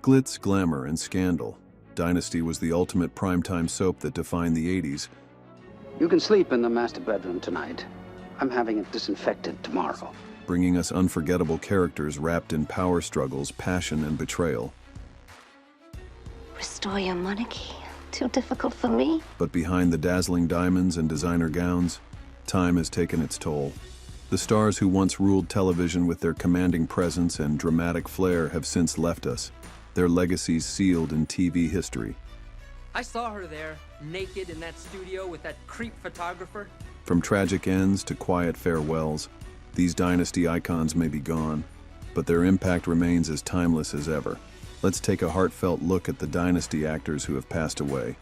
Glitz, glamour, and scandal. Dynasty was the ultimate primetime soap that defined the 80s. You can sleep in the master bedroom tonight. I'm having it disinfected tomorrow. Bringing us unforgettable characters wrapped in power struggles, passion, and betrayal. Restore your monarchy. Too difficult for me. But behind the dazzling diamonds and designer gowns, time has taken its toll. The stars who once ruled television with their commanding presence and dramatic flair have since left us, their legacies sealed in TV history. I saw her there, naked in that studio with that creep photographer. From tragic ends to quiet farewells, these Dynasty icons may be gone, but their impact remains as timeless as ever. Let's take a heartfelt look at the Dynasty actors who have passed away.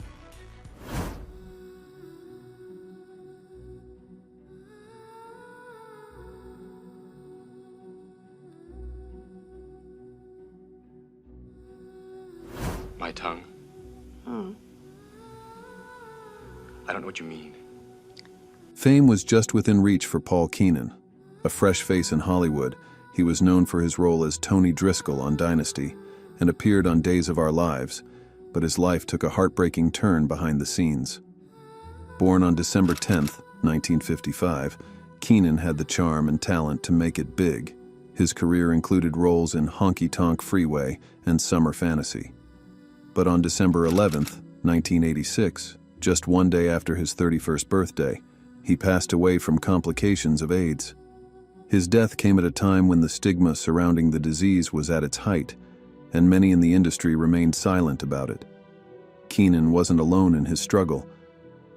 My tongue? I don't know what you mean. Fame was just within reach for Paul Keenan. A fresh face in Hollywood, he was known for his role as Tony Driscoll on Dynasty and appeared on Days of Our Lives, but his life took a heartbreaking turn behind the scenes. Born on December 10, 1955, Keenan had the charm and talent to make it big. His career included roles in Honky Tonk Freeway and Summer Fantasy. But on December 11, 1986, just one day after his 31st birthday, he passed away from complications of AIDS. His death came at a time when the stigma surrounding the disease was at its height, and many in the industry remained silent about it. Keenan wasn't alone in his struggle.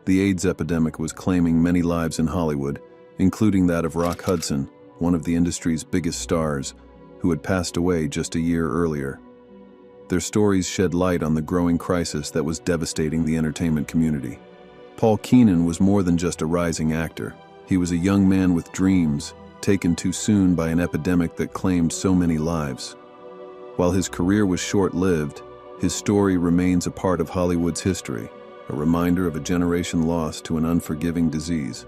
The AIDS epidemic was claiming many lives in Hollywood, including that of Rock Hudson, one of the industry's biggest stars, who had passed away just a year earlier. Their stories shed light on the growing crisis that was devastating the entertainment community. Paul Keenan was more than just a rising actor. He was a young man with dreams, taken too soon by an epidemic that claimed so many lives. While his career was short-lived, his story remains a part of Hollywood's history, a reminder of a generation lost to an unforgiving disease.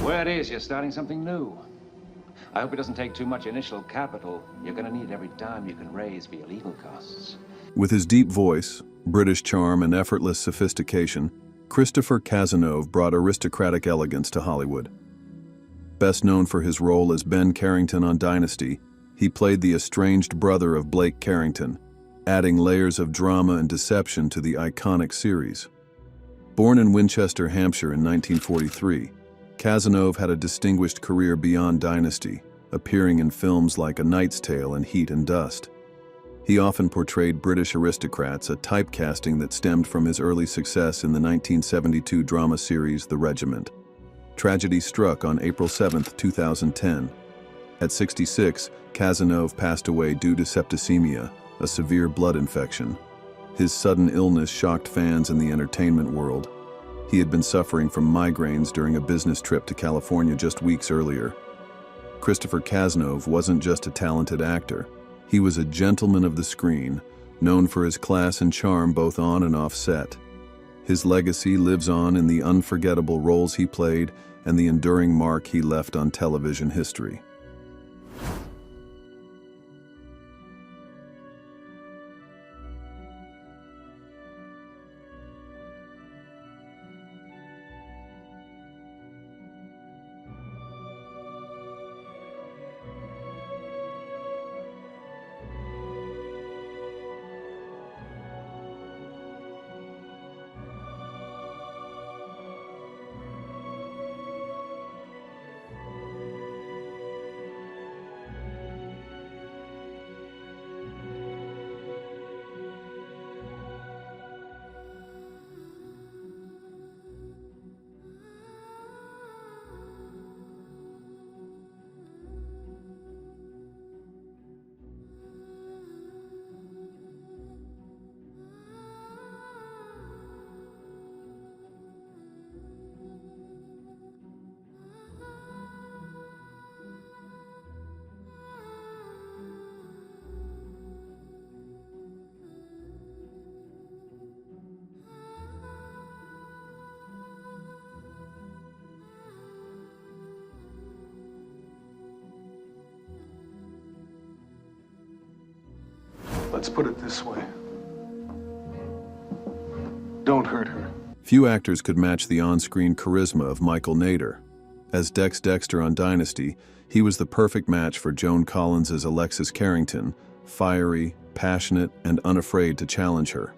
Word is you're starting something new. I hope it doesn't take too much initial capital. You're gonna need every dime you can raise for your legal costs. With his deep voice, British charm, and effortless sophistication, Christopher Kasanov brought aristocratic elegance to Hollywood. Best known for his role as Ben Carrington on Dynasty, he played the estranged brother of Blake Carrington, adding layers of drama and deception to the iconic series. Born in Winchester, Hampshire in 1943, Kasanov had a distinguished career beyond Dynasty, appearing in films like A Knight's Tale and Heat and Dust. He often portrayed British aristocrats, a typecasting that stemmed from his early success in the 1972 drama series The Regiment. Tragedy struck on April 7, 2010. At 66, Kasanov passed away due to septicemia, a severe blood infection. His sudden illness shocked fans in the entertainment world. He had been suffering from migraines during a business trip to California just weeks earlier. Christopher Kasanov wasn't just a talented actor. He was a gentleman of the screen, known for his class and charm both on and off set. His legacy lives on in the unforgettable roles he played and the enduring mark he left on television history. Let's put it this way. Don't hurt her. Few actors could match the on-screen charisma of Michael Nader. As Dex Dexter on Dynasty, he was the perfect match for Joan Collins' Alexis Carrington, fiery, passionate, and unafraid to challenge her.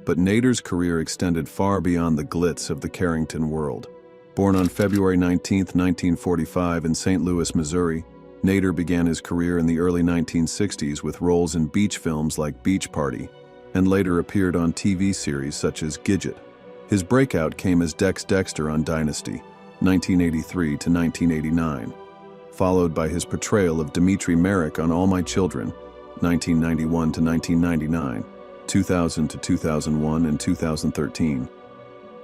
But Nader's career extended far beyond the glitz of the Carrington world. Born on February 19, 1945 in St. Louis, Missouri, Nader began his career in the early 1960s with roles in beach films like Beach Party, and later appeared on TV series such as Gidget. His breakout came as Dex Dexter on Dynasty, 1983 to 1989, followed by his portrayal of Dimitri Merrick on All My Children, 1991 to 1999, 2000 to 2001, and 2013.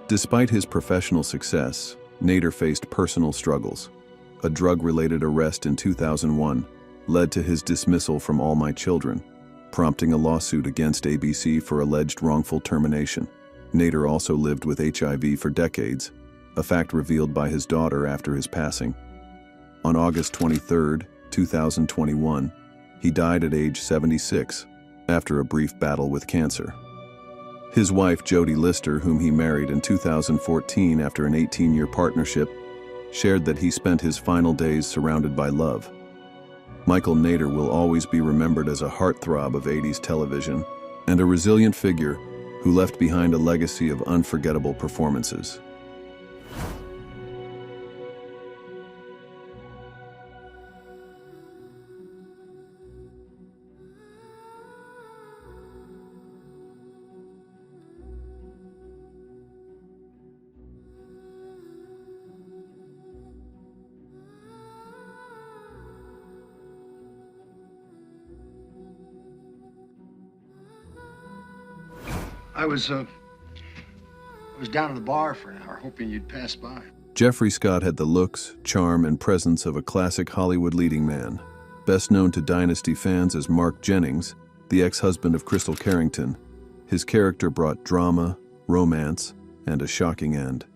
Despite his professional success, Nader faced personal struggles. A drug-related arrest in 2001 led to his dismissal from All My Children, prompting a lawsuit against ABC for alleged wrongful termination. Nader also lived with HIV for decades, a fact revealed by his daughter after his passing. On August 23, 2021, he died at age 76 after a brief battle with cancer. His wife, Jodie Lister, whom he married in 2014 after an 18-year partnership, shared that he spent his final days surrounded by love. Michael Nader will always be remembered as a heartthrob of 80s television and a resilient figure who left behind a legacy of unforgettable performances. I was down at the bar for an hour, hoping you'd pass by. Jeffrey Scott had the looks, charm, and presence of a classic Hollywood leading man. Best known to Dynasty fans as Mark Jennings, the ex-husband of Crystal Carrington, his character brought drama, romance, and a shocking end.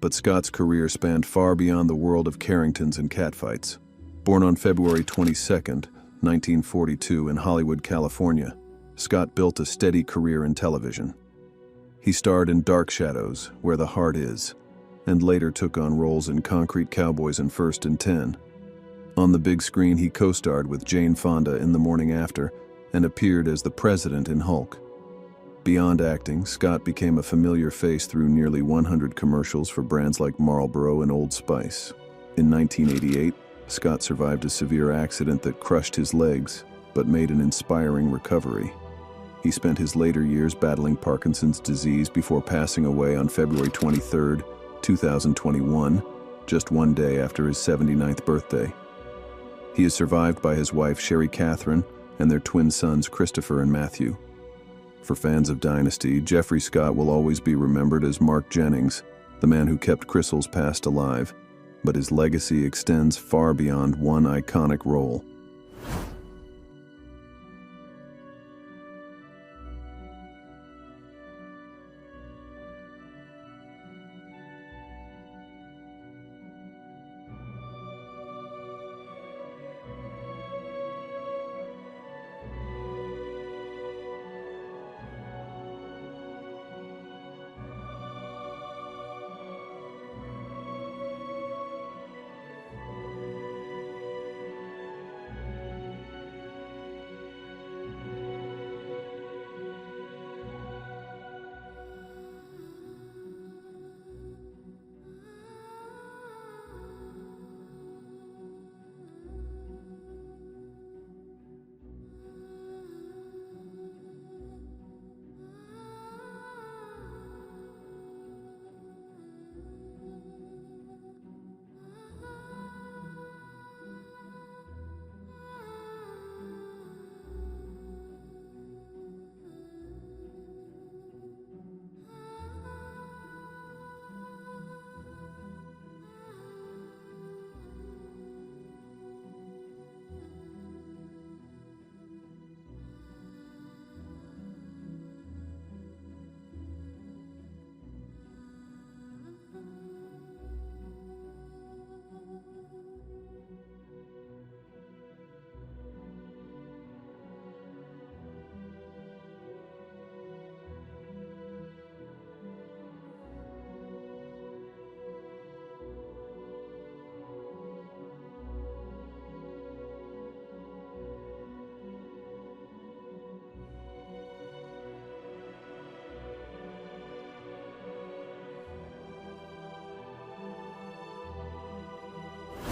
But Scott's career spanned far beyond the world of Carringtons and catfights. Born on February 22, 1942 in Hollywood, California, Scott built a steady career in television. He starred in Dark Shadows, Where the Heart Is, and later took on roles in Concrete Cowboys and First and 10. On the big screen, he co-starred with Jane Fonda in The Morning After and appeared as the President in Hulk. Beyond acting, Scott became a familiar face through nearly 100 commercials for brands like Marlboro and Old Spice. In 1988, Scott survived a severe accident that crushed his legs, but made an inspiring recovery. He spent his later years battling Parkinson's disease before passing away on February 23, 2021, just one day after his 79th birthday. He is survived by his wife Sherry Catherine and their twin sons Christopher and Matthew. For fans of Dynasty, Jeffrey Scott will always be remembered as Mark Jennings, the man who kept Crystal's past alive, but his legacy extends far beyond one iconic role.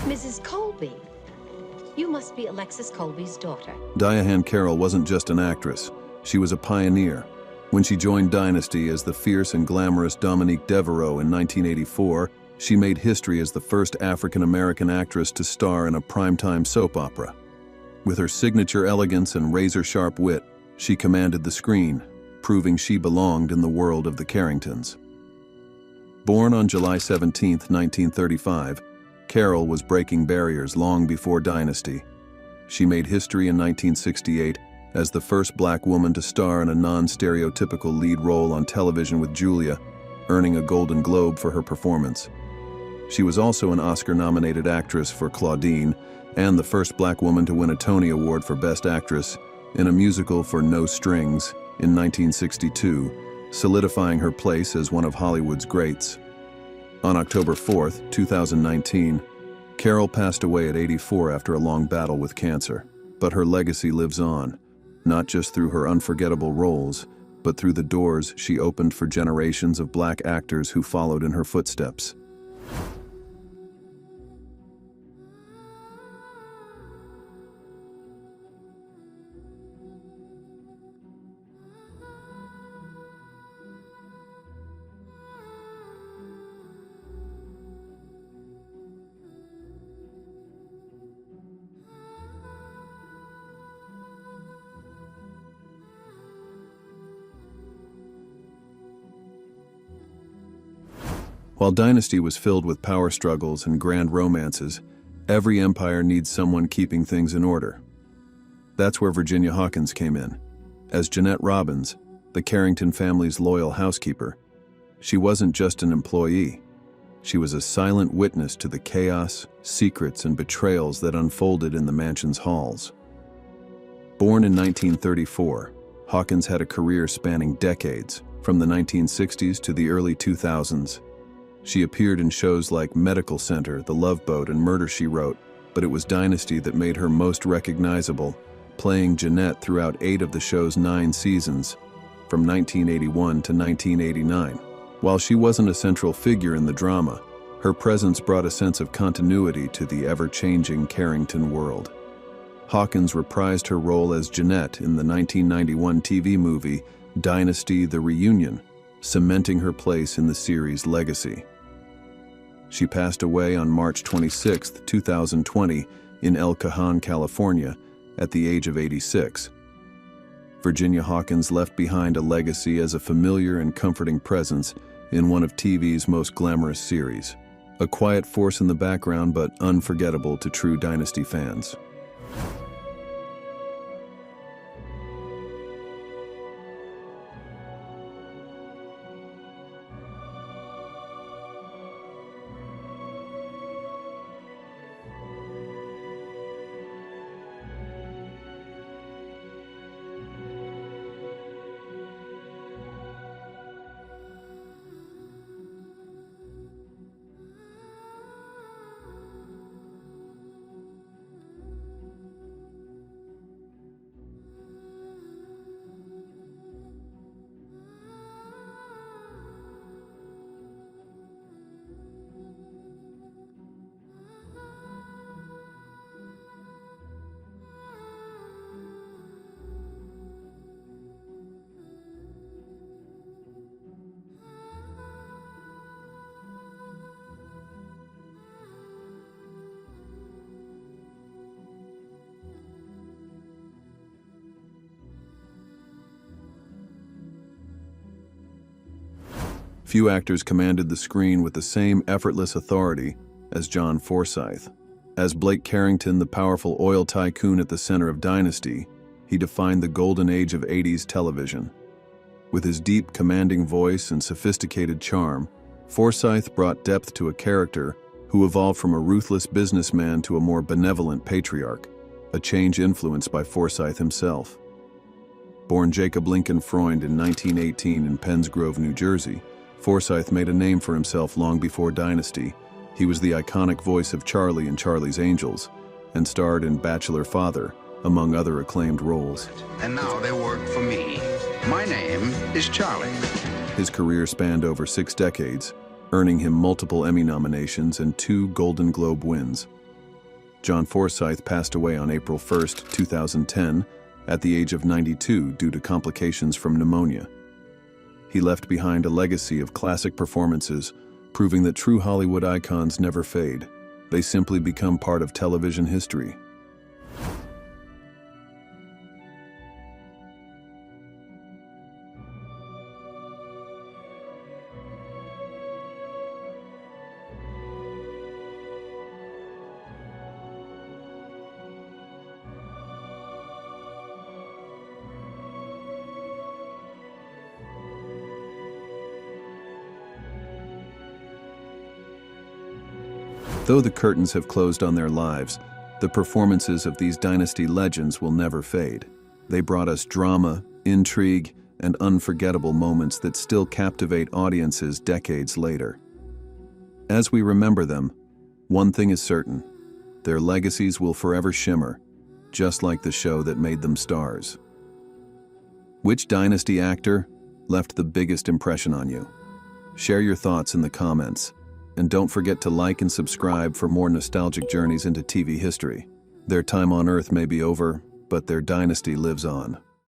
Mrs. Colby. You must be Alexis Colby's daughter. Diahann Carol wasn't just an actress. She was a pioneer. When she joined Dynasty as the fierce and glamorous Dominique Devereaux in 1984, she made history as the first African-American actress to star in a primetime soap opera. With her signature elegance and razor-sharp wit, she commanded the screen, proving she belonged in the world of the Carringtons. Born on July 17, 1935, Carol was breaking barriers long before Dynasty. She made history in 1968 as the first black woman to star in a non-stereotypical lead role on television with Julia, earning a Golden Globe for her performance. She was also an Oscar-nominated actress for Claudine and the first black woman to win a Tony Award for Best Actress in a musical for No Strings in 1962, solidifying her place as one of Hollywood's greats. On October 4, 2019, Carol passed away at 84 after a long battle with cancer. But her legacy lives on, not just through her unforgettable roles, but through the doors she opened for generations of black actors who followed in her footsteps. While Dynasty was filled with power struggles and grand romances, every empire needs someone keeping things in order. That's where Virginia Hawkins came in. As Jeanette Robbins, the Carrington family's loyal housekeeper, she wasn't just an employee. She was a silent witness to the chaos, secrets, and betrayals that unfolded in the mansion's halls. Born in 1934, Hawkins had a career spanning decades, from the 1960s to the early 2000s. She appeared in shows like Medical Center, The Love Boat, and Murder, She Wrote, but it was Dynasty that made her most recognizable, playing Jeanette throughout 8 of the show's 9 seasons, from 1981 to 1989. While she wasn't a central figure in the drama, her presence brought a sense of continuity to the ever-changing Carrington world. Hawkins reprised her role as Jeanette in the 1991 TV movie Dynasty: The Reunion, cementing her place in the series' legacy. She passed away on March 26, 2020, in El Cajon, California, at the age of 86. Virginia Hawkins left behind a legacy as a familiar and comforting presence in one of TV's most glamorous series, a quiet force in the background but unforgettable to true Dynasty fans. Few actors commanded the screen with the same effortless authority as John Forsythe. As Blake Carrington, the powerful oil tycoon at the center of Dynasty, he defined the golden age of 80s television. With his deep, commanding voice and sophisticated charm, Forsythe brought depth to a character who evolved from a ruthless businessman to a more benevolent patriarch, a change influenced by Forsythe himself. Born Jacob Lincoln Freund in 1918 in Penns Grove, New Jersey, Forsythe made a name for himself long before Dynasty. He was the iconic voice of Charlie in Charlie's Angels and starred in Bachelor Father, among other acclaimed roles. And now they work for me. My name is Charlie. His career spanned over 6 decades, earning him multiple Emmy nominations and 2 Golden Globe wins. John Forsyth passed away on April 1, 2010, at the age of 92 due to complications from pneumonia. He left behind a legacy of classic performances, proving that true Hollywood icons never fade. They simply become part of television history. Though the curtains have closed on their lives, the performances of these Dynasty legends will never fade. They brought us drama, intrigue, and unforgettable moments that still captivate audiences decades later. As we remember them, one thing is certain: their legacies will forever shimmer, just like the show that made them stars. Which Dynasty actor left the biggest impression on you? Share your thoughts in the comments. And don't forget to like and subscribe for more nostalgic journeys into TV history. Their time on Earth may be over, but their dynasty lives on.